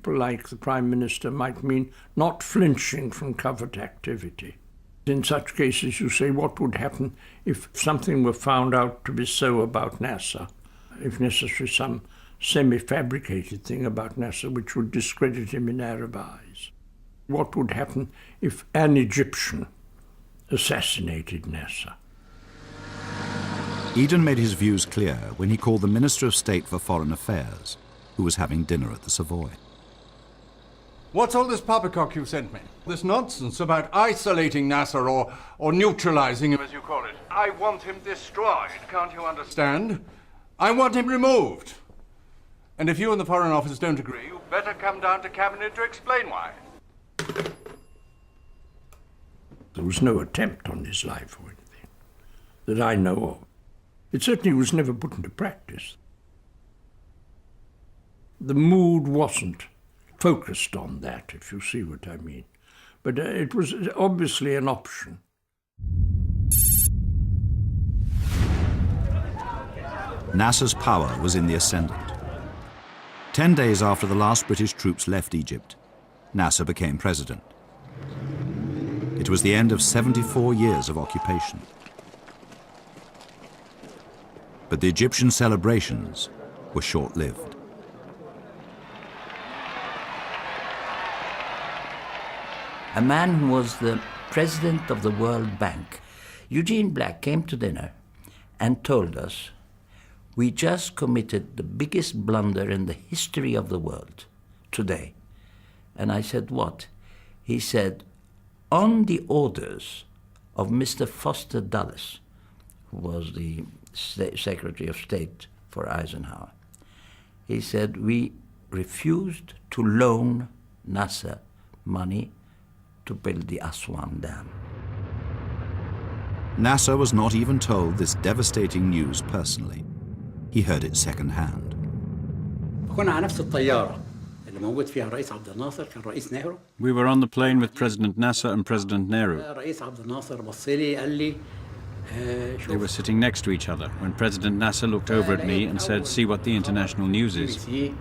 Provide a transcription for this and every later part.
Like the Prime Minister might mean not flinching from covert activity. In such cases, you say, what would happen if something were found out to be so about Nasser? If necessary, some semi-fabricated thing about Nasser which would discredit him in Arab eyes. What would happen if an Egyptian assassinated Nasser? Eden made his views clear when he called the Minister of State for Foreign Affairs, who was having dinner at the Savoy. What's all this poppycock you sent me? This nonsense about isolating Nasser or neutralizing him, as you call it. I want him destroyed, can't you understand? I want him removed. And if you and the Foreign Office don't agree, you better come down to Cabinet to explain why. There was no attempt on his life or anything that I know of. It certainly was never put into practice. The mood wasn't focused on that, if you see what I mean. But it was obviously an option. Nasser's power was in the ascendant. 10 days after the last British troops left Egypt, Nasser became president. It was the end of 74 years of occupation. But the Egyptian celebrations were short-lived. A man who was the president of the World Bank, Eugene Black, came to dinner and told us, we just committed the biggest blunder in the history of the world today. And I said, what? He said, on the orders of Mr. Foster Dulles, who was the Secretary of State for Eisenhower, he said, we refused to loan Nasser money to build the Aswan Dam. Nasser was not even told this devastating news personally. He heard it secondhand. We were on the plane with President Nasser and President Nehru. They were sitting next to each other when President Nasser looked over at me and said, see what the international news is. The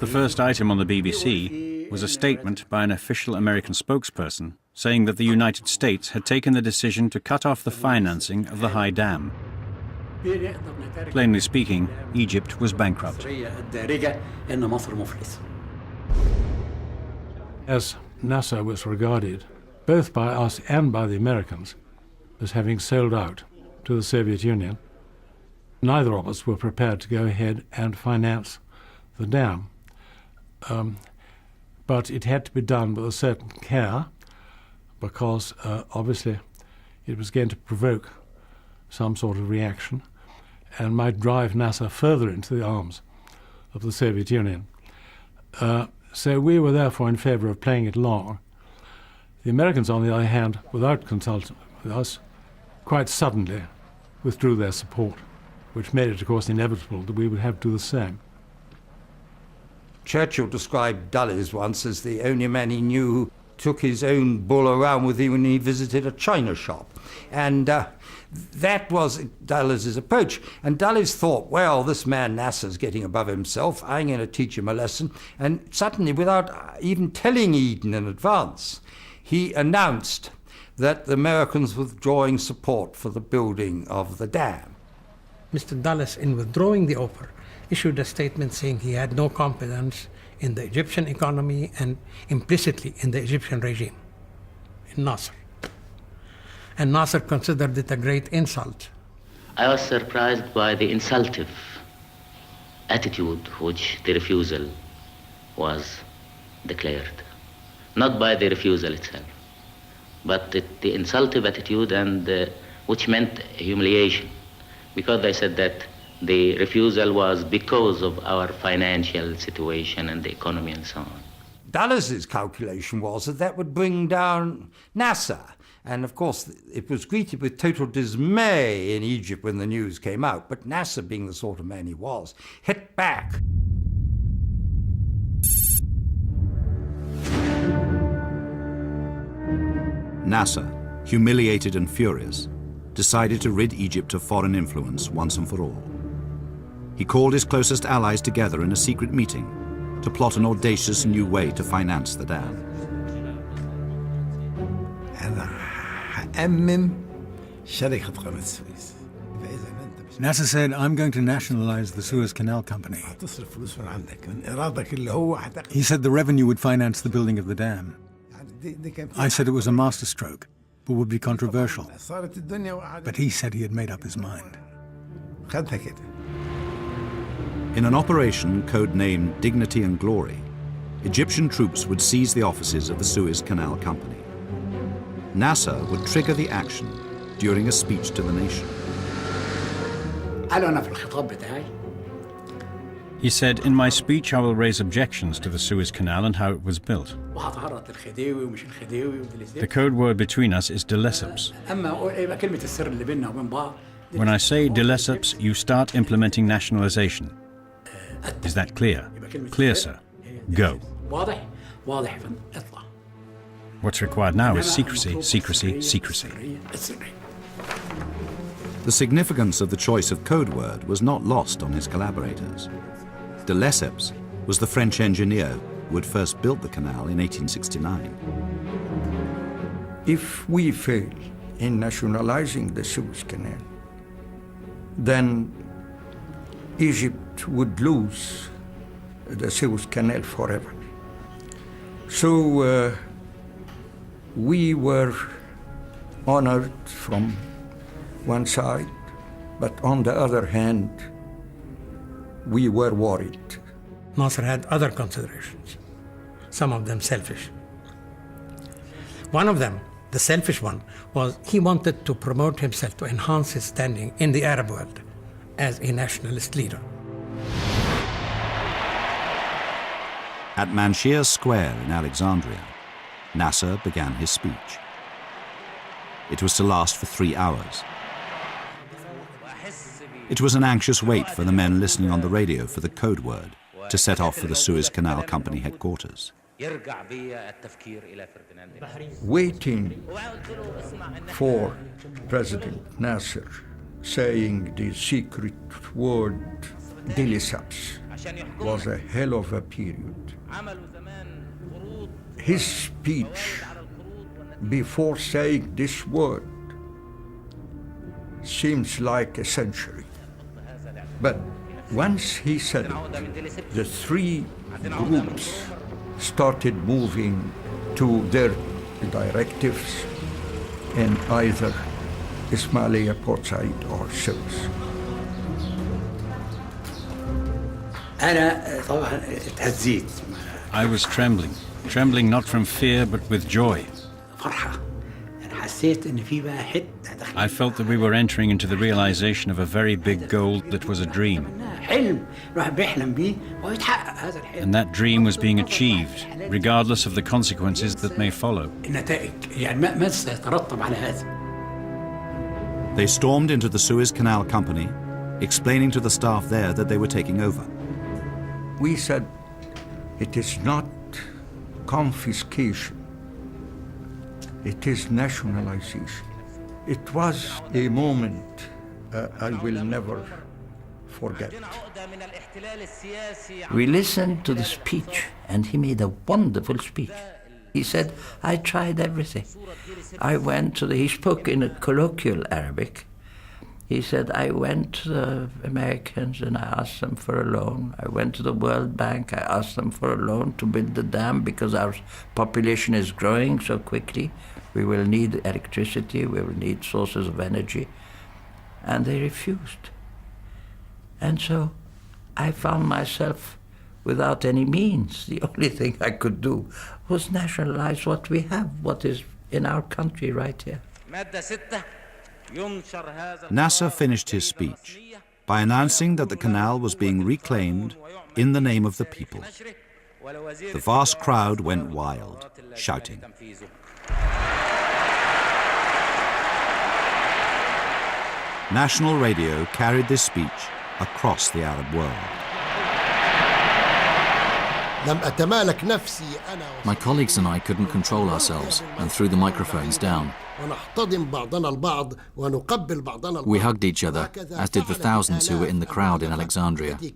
first item on the BBC was a statement by an official American spokesperson saying that the United States had taken the decision to cut off the financing of the High Dam. Plainly speaking, Egypt was bankrupt. As Nasser was regarded, both by us and by the Americans, as having sold out to the Soviet Union, neither of us were prepared to go ahead and finance the dam. But it had to be done with a certain care because obviously it was going to provoke some sort of reaction and might drive Nasser further into the arms of the Soviet Union. So we were therefore in favor of playing it long. The Americans, on the other hand, without consulting with us, quite suddenly withdrew their support, which made it, of course, inevitable that we would have to do the same. Churchill described Dulles once as the only man he knew who took his own bull around with him when he visited a china shop. And that was Dulles' approach. And Dulles thought, well, this man Nasser's getting above himself, I'm going to teach him a lesson. And suddenly, without even telling Eden in advance, he announced that the Americans were withdrawing support for the building of the dam. Mr. Dulles, in withdrawing the offer, issued a statement saying he had no confidence in the Egyptian economy and implicitly in the Egyptian regime, in Nasser. And Nasser considered it a great insult. I was surprised by the insultive attitude which the refusal was declared. Not by the refusal itself, but the insultive attitude and which meant humiliation, because they said that the refusal was because of our financial situation and the economy and so on. Dulles' calculation was that that would bring down Nasser. And of course, it was greeted with total dismay in Egypt when the news came out. But Nasser, being the sort of man he was, hit back. Nasser, humiliated and furious, decided to rid Egypt of foreign influence once and for all. He called his closest allies together in a secret meeting to plot an audacious new way to finance the dam. Nasser said, I'm going to nationalize the Suez Canal Company. He said the revenue would finance the building of the dam. I said it was a masterstroke, but would be controversial. But he said he had made up his mind. In an operation codenamed Dignity and Glory, Egyptian troops would seize the offices of the Suez Canal Company. Nasser would trigger the action during a speech to the nation. He said, in my speech I will raise objections to the Suez Canal and how it was built. The code word between us is de lesseps. When I say de lesseps, you start implementing nationalization. Is that clear? Clear, sir. Go. What's required now is secrecy, secrecy, secrecy. The significance of the choice of code word was not lost on his collaborators. De Lesseps was the French engineer who had first built the canal in 1869. If we fail in nationalizing the Suez Canal, then Egypt would lose the Suez Canal forever. So we were honored from one side, but on the other hand, we were worried. Nasser had other considerations, some of them selfish. One of them, the selfish one, was he wanted to promote himself to enhance his standing in the Arab world as a nationalist leader. At Manshir Square in Alexandria, Nasser began his speech. It was to last for 3 hours. It was an anxious wait for the men listening on the radio for the code word to set off for the Suez Canal Company headquarters. Waiting for President Nasser saying the secret word de lesseps was a hell of a period. His speech before saying this word seems like a century. But once he said it, the 3 groups started moving to their directives in either Ismailia, Port Said, or Suez. I was trembling not from fear but with joy. I felt that we were entering into the realization of a very big goal that was a dream. And that dream was being achieved, regardless of the consequences that may follow. They stormed into the Suez Canal Company, explaining to the staff there that they were taking over. We said, it is not confiscation, it is nationalization. It was a moment I will never forget. We listened to the speech, and he made a wonderful speech. He said, I tried everything. He spoke in a colloquial Arabic. He said, I went to the Americans and I asked them for a loan. I went to the World Bank, I asked them for a loan to build the dam because our population is growing so quickly. We will need electricity, we will need sources of energy. And they refused. And so I found myself without any means. The only thing I could do was nationalize what we have, what is in our country right here. Nasser finished his speech by announcing that the canal was being reclaimed in the name of the people. The vast crowd went wild, shouting. National radio carried this speech across the Arab world. My colleagues and I couldn't control ourselves and threw the microphones down. We hugged each other, as did the thousands who were in the crowd in Alexandria. I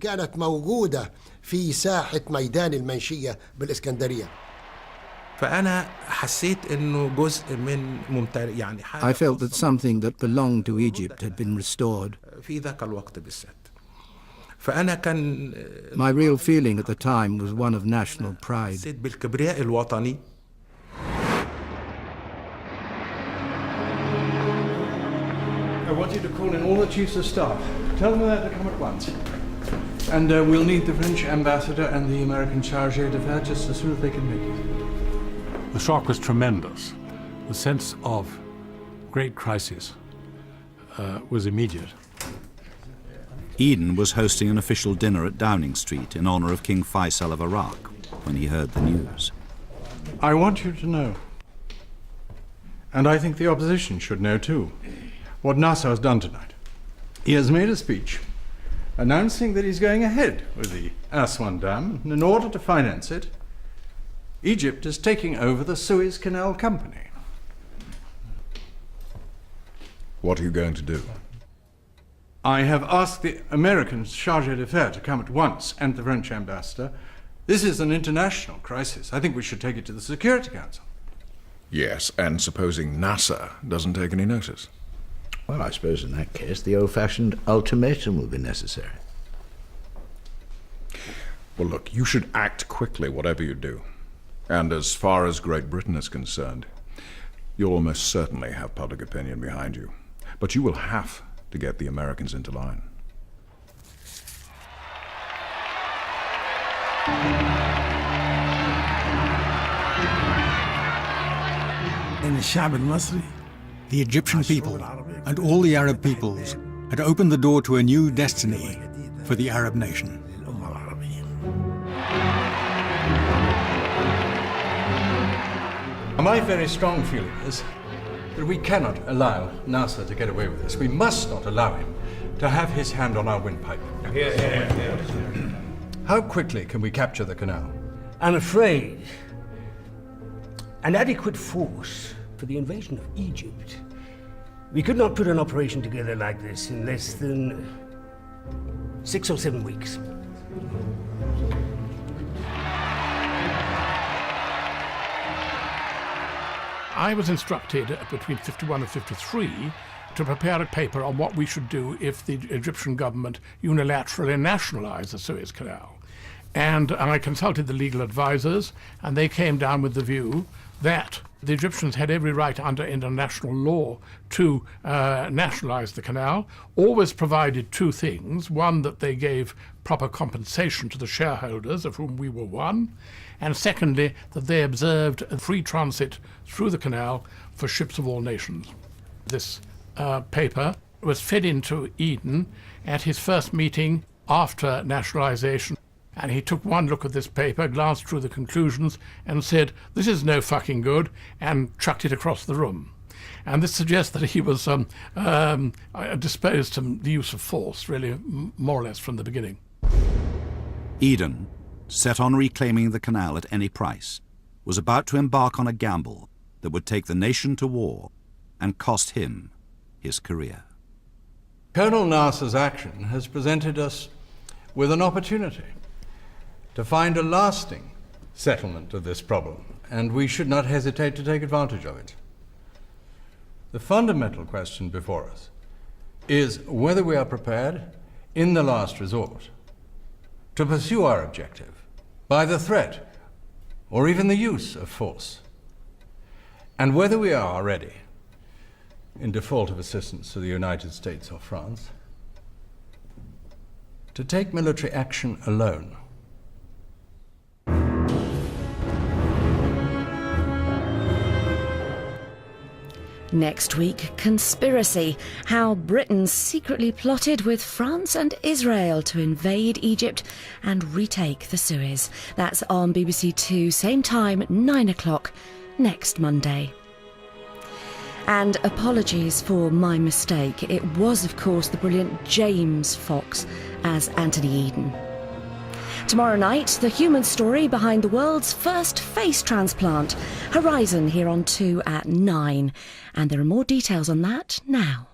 felt that something that belonged to Egypt had been restored. My real feeling at the time was one of national pride. I want you to call in all the chiefs of staff. Tell them to come at once. And we'll need the French ambassador and the American chargé d'affaires just as soon as they can make it. The shock was tremendous. The sense of great crisis was immediate. Eden was hosting an official dinner at Downing Street in honor of King Faisal of Iraq when he heard the news. I want you to know, and I think the opposition should know too, what Nasser has done tonight. He has made a speech announcing that he's going ahead with the Aswan Dam, and in order to finance it, Egypt is taking over the Suez Canal Company. What are you going to do? I have asked the American chargé d'affaires to come at once, and the French ambassador. This is an international crisis. I think we should take it to the Security Council. Yes, and supposing Nasser doesn't take any notice? Well, I suppose in that case the old-fashioned ultimatum will be necessary. Well, look, you should act quickly, whatever you do. And as far as Great Britain is concerned, you'll almost certainly have public opinion behind you. But you will have to get the Americans into line. The Egyptian people and all the Arab peoples had opened the door to a new destiny for the Arab nation. My very strong feeling is that we cannot allow Nasser to get away with this. We must not allow him to have his hand on our windpipe. How quickly can we capture the canal? I'm afraid an adequate force for the invasion of Egypt. We could not put an operation together like this in less than 6 or 7 weeks. I was instructed between 51 and 53 to prepare a paper on what we should do if the Egyptian government unilaterally nationalized the Suez Canal. And I consulted the legal advisors, and they came down with the view that the Egyptians had every right under international law to nationalize the canal, always provided two things. One, that they gave proper compensation to the shareholders, of whom we were one, and secondly, that they observed a free transit through the canal for ships of all nations. This paper was fed into Eden at his first meeting after nationalization. And he took one look at this paper, glanced through the conclusions, and said, "This is no fucking good," and chucked it across the room. And this suggests that he was disposed to the use of force, really, more or less from the beginning. Eden, set on reclaiming the canal at any price, was about to embark on a gamble that would take the nation to war and cost him his career. Colonel Nasser's action has presented us with an opportunity to find a lasting settlement of this problem, and we should not hesitate to take advantage of it. The fundamental question before us is whether we are prepared, in the last resort, to pursue our objective by the threat or even the use of force, and whether we are ready, in default of assistance to the United States or France, to take military action alone. Next week, Conspiracy, how Britain secretly plotted with France and Israel to invade Egypt and retake the Suez. That's on BBC Two, same time, 9 o'clock, next Monday. And apologies for my mistake. It was, of course, the brilliant James Fox as Anthony Eden. Tomorrow night, the human story behind the world's first face transplant. Horizon here on 2 at 9. And there are more details on that now.